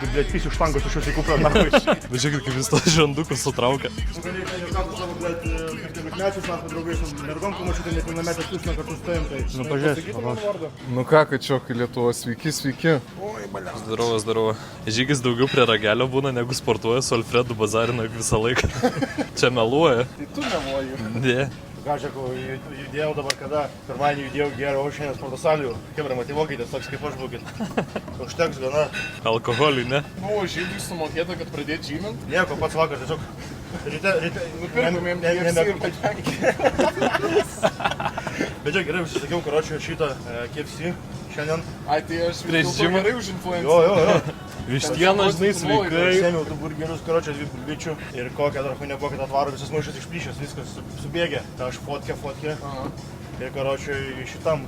Blet, visi štangos iš jūsų kupra nahoj. Bet žiūrėkit, kaip jis tos žandukus sutraukia. Tu galėjai ten jau kartu savo, blet, 15-mečius, sako, draugai su mergom, pamačiutai nepilnametės tūkstantą kartu su tavim, tai... Nu, pažiūrėk. Nu ką, kačiokai Lietuvos, sveiki. Zdarova. Žygis daugiau prie ragelio būna, negu sportuoja su Alfredu Bazarinu visą laiką. Čia meluoja. Tai tu meluoji. Ne. Ką, žiūrėku, judėjau dabar kada, pirmadienį judėjau geriau šiandien sporto salių. Kebra, motyvuokitės, toks kaip aš būkit. Užteks gana. Alkoholį, ne? Buvo žygui sumokėta, kad pradėt žymint. Nieko, pats vakar tiesiog. Ryte. Nupirktumėm KFC ir patenkinti. Bet čia gerai, užsisakiau, karočiui, šitą KFC šiandien. Ai, tai aš Prieš vis dėlto žymą? gerai už influencerį. Jo. Vištieną, žinai, sveikai. Sėmiau tų burgerius, karočią, 2 bičių. Ir kokią dar nebuvo, kad atvaro visas maišas išplyšęs, viskas subėgė. Ta aš fotkę. Ir karočiui šitam,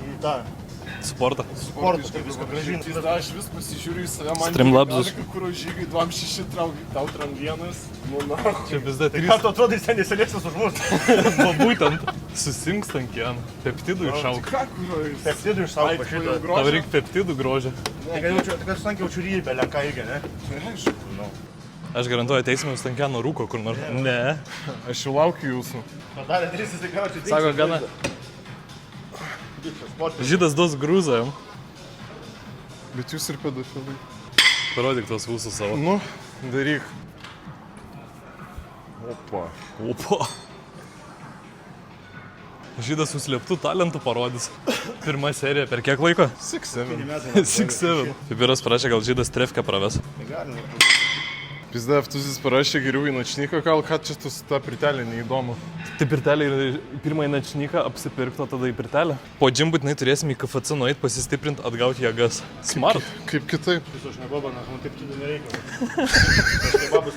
į tą. Sportą. Sportas, kad viską gražinti. Aš vis pasižiūriu į save, man Streamlabsus. kur žygai 26 tau tram vienas. Nu, na. Čia vis dar Tai ką tu atrodai, jis ten neselėksas už mus? Va būtent. Susinks ant kieno. Peptidų iššauk. Ką kurojus? Peptidų išsaugo šitą. Tau reikia peptidų grožio. Tai kad sankiau čiurybę, lenką irgi, ne? Aišku. Aš garantuoju, ateisime jūs ant kieno rūko kur nors. Ne. Aš jau laukiu jūsų. Padarė 3, tai karočiui. Sako, gana. Žydas duos grūzą jam. Bet jūs ir pedofilai. Parodyk tos ūsų savo. Nu, daryk. Opa. Žydas suslėptų talentų parodys. Pirma serija per kiek laiko? 6-7. 6-7. Pipiras parašė, gal Žydas trefkę praves. Pizda, Ftuzis parašė geriau į načnyką, gal ką čia tu su ta pritelė neįdomu. Tai pirtelė ir pirmąjį načnyką apsipirkto, tada į pirtelę. Po džim būtinai turėsim į KFC nueit, pasistiprinti, atgauti jėgas. Smart. Kaip kitaip? Viso aš nebabanas, man taip tudų nereikia. Aš kebabus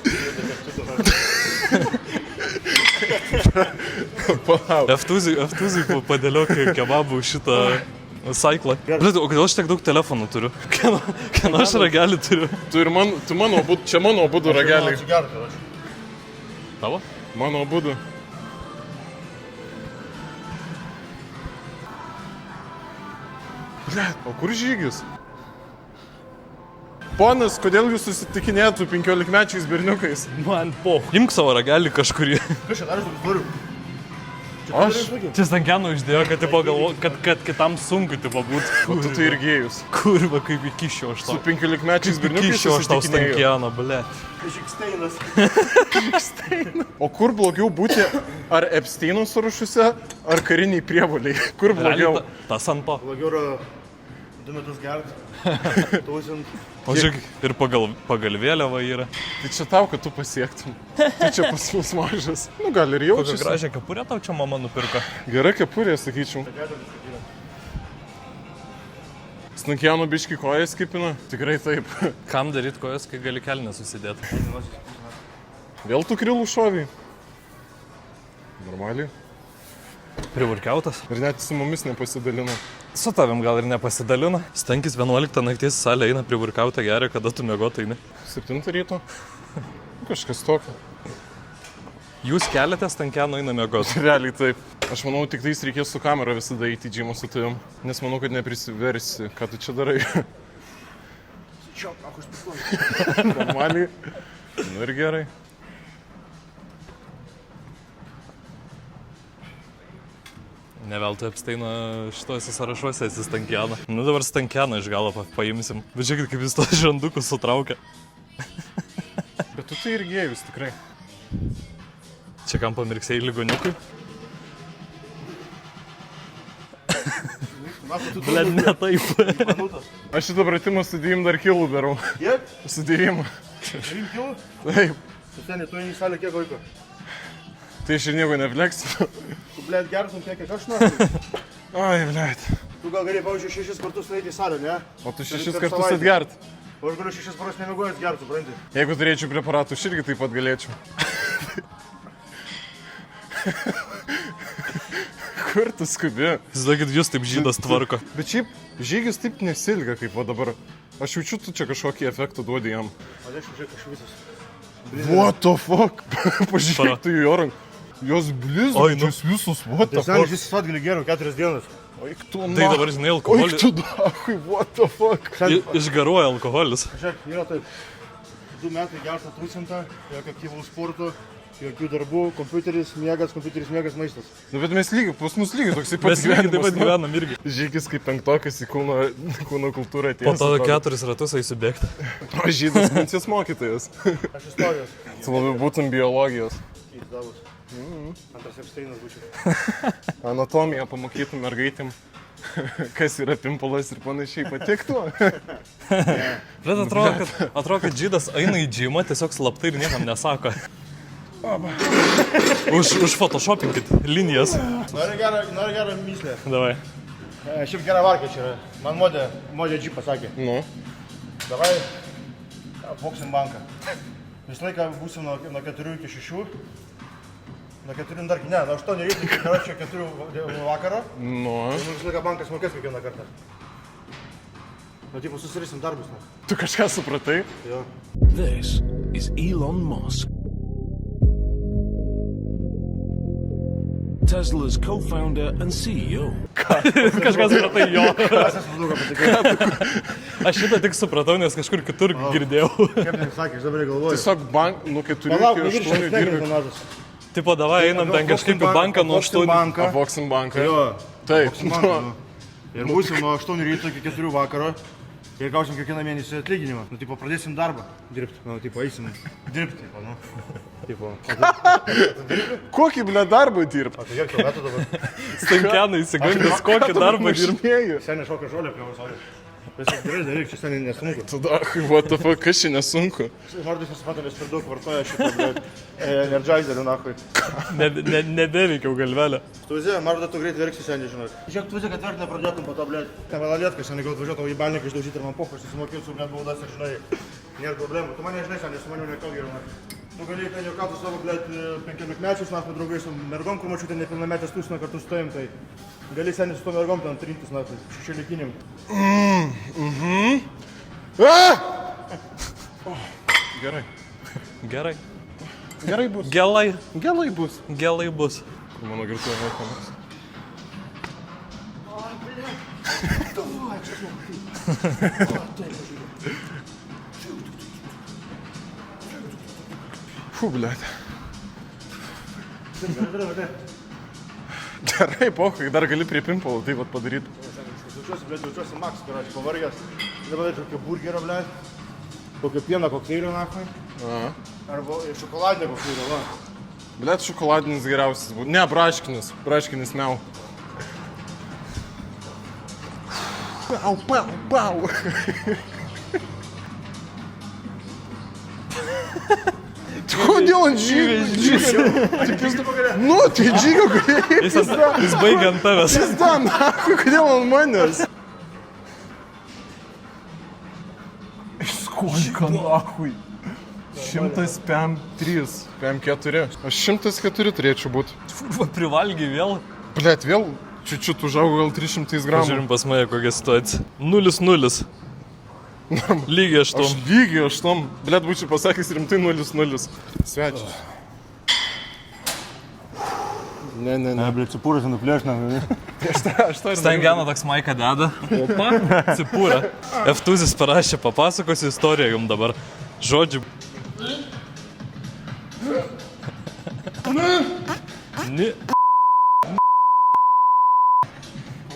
Palauk. Ftuzui padėliok kebabų šitą saiklą. Bet, o kodėl aš tiek daug telefonų turiu? Kieno aš ragelį turiu? Tu mano abudu, čia mano abudu rageliai. Tavo? Mano abudu. Blet, o kur žygis? Ponas, kodėl jūs susitikinėtų 15-mečiais berniukais? Man po. Imk savo ragelį kažkurį. Kas čia dar aš turiu? Aš? Čia Stankėno uždėjo, kad, tipo, kad kitam sunku tipo būtų. O tu tai ir gėjus. Kurva, kaip įkišio aš Su tau. 15-mečiais berniukais Įkišio aš tau susitikinėjau. Stankėno, ble. Žiksteinas. O kur blogiau būti, ar Epsteino sąrašuose, ar kariniai prievoliai? Kur blogiau? Tas ant to. Blogiau yra 2 metus gert. 1000. O žiūrėk, ir pagal vėliavą yra. Tai čia tau, kad tu pasiektum. Tai čia pas mus mažas. Nu, gal ir Kokią jaučiasi. gražią kepurę tau čia mama nupirko. Gera kepurė, sakyčiau. Snakiano biški kojas kipina? Tikrai taip. Kam daryt kojas, kai gali kelnes susidėti? Vėl tu krilų šoviai? Normaliai. Privarkiautas. Ir net su mumis nepasidalino. Su tavim gal ir nepasidalina. Stankis 11 nakties salė eina privarkiautą geria, kada tu mėgotai, ne? 7 ryto? Kažkas tokio. Jūs keliate Stankėno eina mėgoti. Realiai taip. Aš manau, tik tais reikės su kamera visada eiti į džimą su tavim. Nes manau, kad neprisiversi. Ką tu čia darai? Čia, aku išpisuoju. Normaliai. Nu ir gerai. Neveltui Epsteino šituose sąrašuose esi Stankėną. Nu dabar Stankėną iš galo paimsim. Bet žiūrėkit, kaip jis tos žandukus sutraukia. Bet tu tai ir gėjus, tikrai. Čia kam pamirksėjai ligoniukui? Ble, ne taip. Aš šitą pratimą su 9 dar kilų darau. Kiek? Su 9. 9 kilų? Taip. Suteni, tu eini į salę kiek laiko? Tai aš ir nieko nefleksiu. Tu, blėt, gertum tiek, kiek aš noriu. Ai, blet. Tu gal galėjai, pavyzdžiui, 6 kartus nueiti į salę, ne? O tu 6 Per kartus savaitę. atgert. O aš galiu 6 paras nemėgojęs gert, supranti? Jeigu turėčiau preparatų, aš irgi taip pat galėčiau. Kur tu skubi? Sakykit, jūs taip Žydas tvarko. Bet šiaip, žygis taip nesilga kaip va dabar. Aš jaučiu, tu čia kažkokį efektą duodi jam. O aš žiūrėk, aš visas. What the fuck? Pažiūrėk tu jų ranką. Jos blizgančios visus, what the Tiesiog fuck? visi savaitgalį geriau 4 dienas. Oik tu, Tai dabar, žinai, alkoholis. Oik tu, dahui, what the fuck. Išgaruoja alkoholis. Žiūrėk, yra taip. 2 metai gerta trusinta, jokio aktyvaus sporto, jokių darbų, kompiuteris, miegas, maistas. Nu, bet mes lygiai, pas mus lygiai toksai Mes pats lygiai taip pat gyvenimas. gyvenam irgi. Žygis kaip 5-okas į kūno kultūrą Po atėjęs. to 4 ratus eisiu bėgti. O žydas minties mokytojas. Aš istorijos. Tu labiau būtum biologijos. Įdavus. Antras Epsteinas būčiau. Anatomiją pamokytum mergaitėm. Kas yra pimpulas ir panašiai patiktų. Bet atrodo, kad žydas eina į džimą, tiesiog slaptai ir niekam nesako. Už photoshopinkit linijas. Nori gerą myslę. Davai. Šiaip gera varkė čia yra. Man modė G pasakė. Nu. Davai, apvoksim banką. Visą laiką būsim nuo 4 iki 6. Nuo 4 dar, ne, nuo 8 iki 4 vakaro. Nu. Ir visą laiką bankas mokės kiekvieną kartą. Nu, tipo, susirisim darbus. Tu kažką supratai? Jo. This is Elon Musk. Tesla's co-founder and CEO. Kažkas supratai jo. Aš esu daug patikėjau. Aš šitą tik supratau, nes kažkur kitur girdėjau. Kaip tai sakė, aš dabar galvoju. Tiesiog nuo 4 Palauk, iki 8 dirbi. mažas. Tipo, davai, einam ten kažkaip į banką nuo 8. Apvoksim banką. Jo. Taip. Ir būsim nuo 8 ryto iki 4 vakaro. Ir gausim kiekvieną mėnesį atlyginimą. Nu, tipo, pradėsim darbą dirbti. Nu, tipo, eisim dirbti, tipo, nu. Tipo. Kokį, ble, darbą dirb? O tai kiek tau metų dabar? Stankianai įsigandęs, kokį darbą dirb. Seniai šoka žolę prie vasarį. Viskas gerai, daryk, čia seniai nesunku. Tada, what the fuck, kas čia nesunku? Žodis nesuprato, nes per daug vartoja šitą, bet energizerių, nahui. Nebeveikiau galvelę. Tuvizė, Marda, tu greit verksi seniai, žinot. Žiūrėk, tuvizė, kad vertinę pradėtum po to, blėt. Ten valalėt, kai seniai gal atvažiuotum į balniką išdaužyti ir man pocho, aš susimokėjau su blėt baudas ir žinai, nėra problemų. Tu mane žinai, seniai, su manim nekal geriau. Tu gali ten juokauti su savo, blėt, 15-mečius, mes draugai su mergom, kur mačiau ten nepilnametės tūsina kartu su tavim, tai gali seniai su to mergom ten trintis, na, tai šešėlikinim. Gerai. Gerai. Gerai bus. Gelai. Gelai bus. Gelai bus. Mano girtuoja mokomas. Fū, blėt. Gerai, pokai, dar gali prie pimpalo tai vat padaryti. Jaučiuosi Max, karoči, pavargęs. Dabar dar kokio burgerio, blėt. Kokio pieno kokteilio, nahui. Arba šokoladinio kokteilio, va. Blėt, šokoladinis geriausias būtų. Ne, braškinis. Braškinis miau. Pau, pau, pau. Kodėl ant džygio? Nu, tai džygio galėjai. Jis baigia ant tavęs. Pizda, nahui, kodėl ant manęs? Skolka, nahui. 100 PM3, PM4. Aš 104 turėčiau būti. Privalgiai vėl. Blet, vėl čiučiut užaugo gal 300 gramų. Žiūrim pas mane kokią situaciją. 0-0. Lygiai 8. Aš lygiai 8. Blet, būčiau pasakęs rimtai 0-0. Svečias. Ne. Blėt, cipūras nuplėšna. Stangiano toks Maika deda. Opa, cipūra. Eftuzis parašė, papasakosiu istoriją jums dabar. Žodžiu.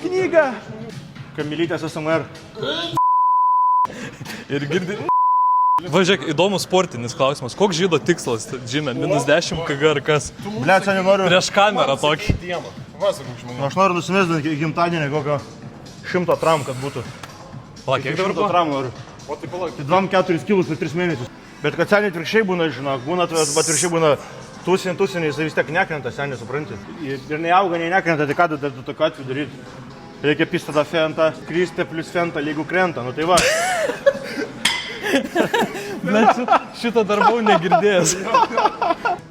Knyga. Kamilytės SMR. Ir girdi. Važiuok, įdomus sportinis klausimas. Koks žydo tikslas, žymė, -10 kg ar kas? Blėt, seniai noriu. Prieš kamerą tokį. Aš noriu nusimesti gimtadienį kokio 100 tram, kad būtų. Pala, kiek dabar 100 buvo? tram noriu. O tai palauk. Tai 2-4 kilus per 3 mėnesius. Bet kad seniai atvirkščiai būna, žinok, atvirkščiai būna tūsinį, jis vis tiek nekrenta, seniai, supranti. Ir neauga, nei nekrenta, tai ką tu tokiu atveju daryti? Reikia pisti tada fentą, kristę plus fentą, jeigu krenta, nu tai va. Šitą dar buvau negirdėjęs.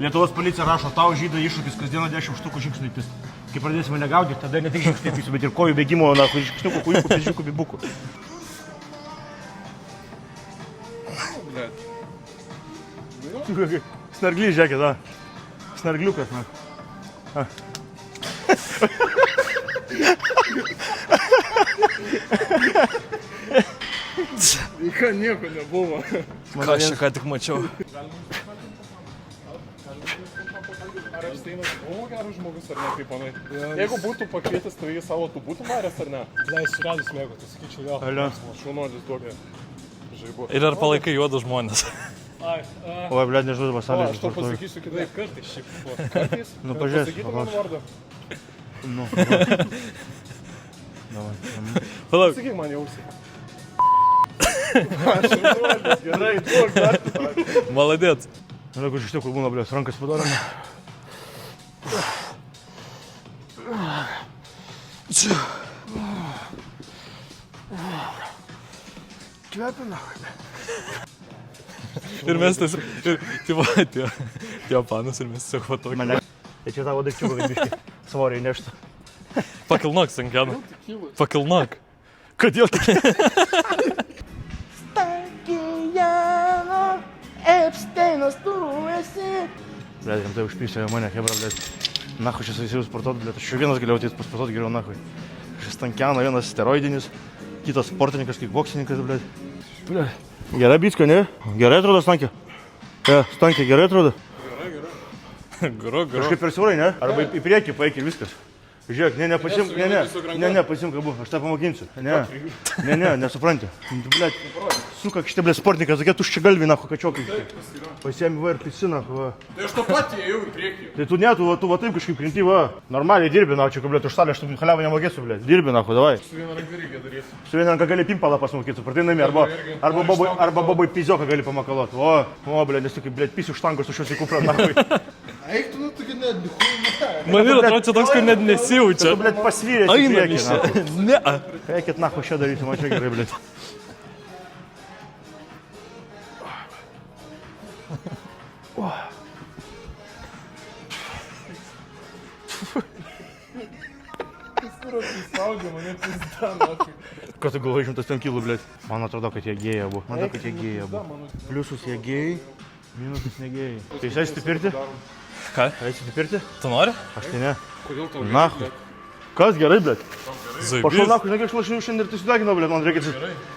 Lietuvos policija rašo, tau žydų iššūkis kasdieną 10 štukų žingsnių įpist. Kai pradėsime negaudyti, tada ne tik žingsnių įpisiu, bet ir kojų bėgimo, na, žingsniukų, kujukų, pežiukų, bibukų. Snarglys, žiūrėkit, da. Snargliukas, na. Ką nieko nebuvo. Ką aš čia ką tik mačiau. Ar Epsteinas buvo geras žmogus ar ne, kaip manai? Jeigu būtų pakvietęs tave į savo, tu būtum varęs ar ne? Leis suradus mėgo, tai sakyčiau jo. Alio. Šaunuolis duokė žaibu. Ir ar palaikai juodus žmonės? Ai, Oi, blėt, nežinau, O, pasalė. aš tau pasakysiu kitaip. kartais šiaip buvo. Kartais? Nu, pažiūrėsiu, Pasakytum man paklausiu. vardą. Nu. Davai. Palauk, Sakyk man jausi. Šaunuolis, gerai, duok dar. maladėt. Nu, jeigu iš tikrųjų būna, blėt, rankas padarome. Kvepina. Ir mes tas, ir tie panas ir mes tiesiog patokį. Mane. Tai čia tavo daikčiuką, kad biškai svoriai neštų. Pakilnok, Sankianą. Pakilnok. Kodėl tik? Epsteinas, tu esi. Blėt, rimtai užpysėjo mane, hebra, blėt. Nahui, čia įsijus sportuot, blėt. Aš vienas galėjau ateit pasportuot geriau, nahui. Šis Stankiano, vienas steroidinis, kitas sportininkas, kaip boksininkas, blėt. Blėt. Gerai bitsko, ne? Gerai atrodo, Stankė? Stankė, gerai atrodo? Gru. Kažkaip per siaurai, ne? Arba į priekį paeik ir viskas. Žiūrėk, pasim kabu, aš tą pamokinsiu. Ne, nesupranti. Blėt, suka, šitie, blėt, sportininkas, tokie tuščia galvi, nahu, kačiokai. Pasiemi va ir pisina, va. Tai aš to patį ėjau į priekį. Tai tu ne, tu va taip kažkaip krinti, va. Normaliai dirbi, na, čia, blėt, už salę, aš tu haliavą nemokėsiu, blėt. Dirbi, nahu, davai. Su viena ranka reikia daryti. Su viena ranka gali pimpalą pasmokyti, supratai, namie, arba bobai pizioką gali pamakalot. O, blėt, nes tu kaip, blėt, pisi už tankos, už šios į kuprą, nahu. Eik, tu, taigi net, Man ir atrodo, čia toks, kad net nesijaučia. Tu, blėt, pasvyrės į Einam priekį, iš nahu. čia. Ne. Eikit, nahu, šią daryti, man čia gerai, blėt. Spaudė mane pizda, Ką tu galvoji, 110 kilų, blėt? Man atrodo, kad jie gėja buvo. Pliusus jie gėjai, minusus negėjai. Tai jūs eisite pirti? Ką? Eisite pirti? Tu nori? Aš tai ne. Kodėl tau Nahu. Kas gerai, blėt? Pašau, Zaibys. nahu, žinai, aš lašiau šiandien ir tai sudeginau, blėt, man reikia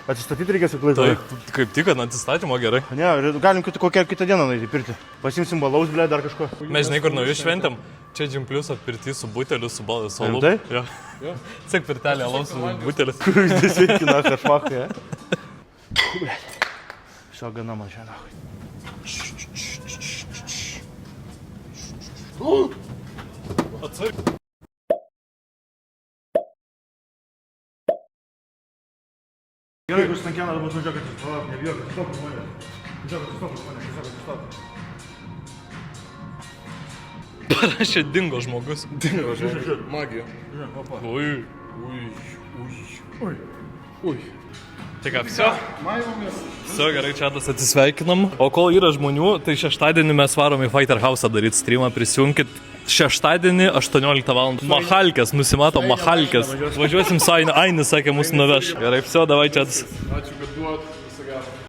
atsistatyti, reikės į klaidą. Tai kaip tik, kad atsistatymo gerai. Ne, galim kokią kitą dieną nueiti pirti. Pasimsim balaus, blėt, dar kažko. Mes žinai, kur naujus šventėm. Čia Džimplius atpirti su buteliu, su alum. Rimtai? Jo. Sek pirtelį alaus su buteliu. Kuris desveikina, kažmachai, ja? Blėt. Šio gana mažia, nahu. Gerai, jeigu Stankianą dabar važiuokit, nebijokit, stopus mane. Stop. Parašė dingo žmogus. Dingo žodžiu. Magija. Ui. Ui. Tai ką, viso? Maivomės. Viso, gerai, čia atsisveikinam. O kol yra žmonių, tai šeštadienį mes varom į Fighter House'ą daryti streamą, prisijunkit. Šeštadienį 18 val. Mahalkės, nusimato Mahalkės. Važiuosim su Ainis, sakė, mūsų nuveš. Gerai, viso, davai čia. Ačiū, kad duot.